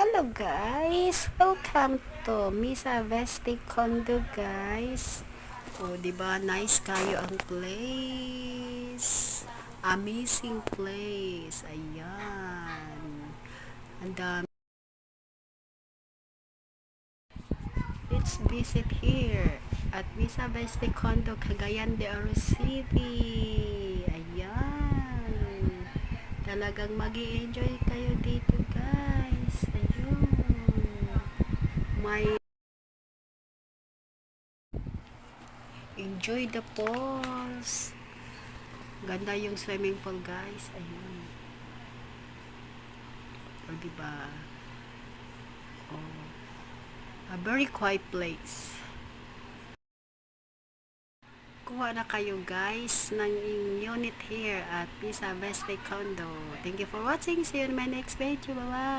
Hello guys! Welcome to Misa Vesti Condo guys. O, diba? Nice kayo ang place. Amazing place. Ayan. Ang dami. Let's visit here at Misa Vesti Condo, Cagayan de Oro City. Ayan. Talagang magi-enjoy kayo dito guys. Ayun. May enjoy the falls. Ganda yung swimming pool, guys. Ayun. O, diba? Oh, a very quiet place. Kuha na kayo, guys, ng unit here at Pisa Veste Condo. Thank you for watching. See you in my next video. Bye-bye.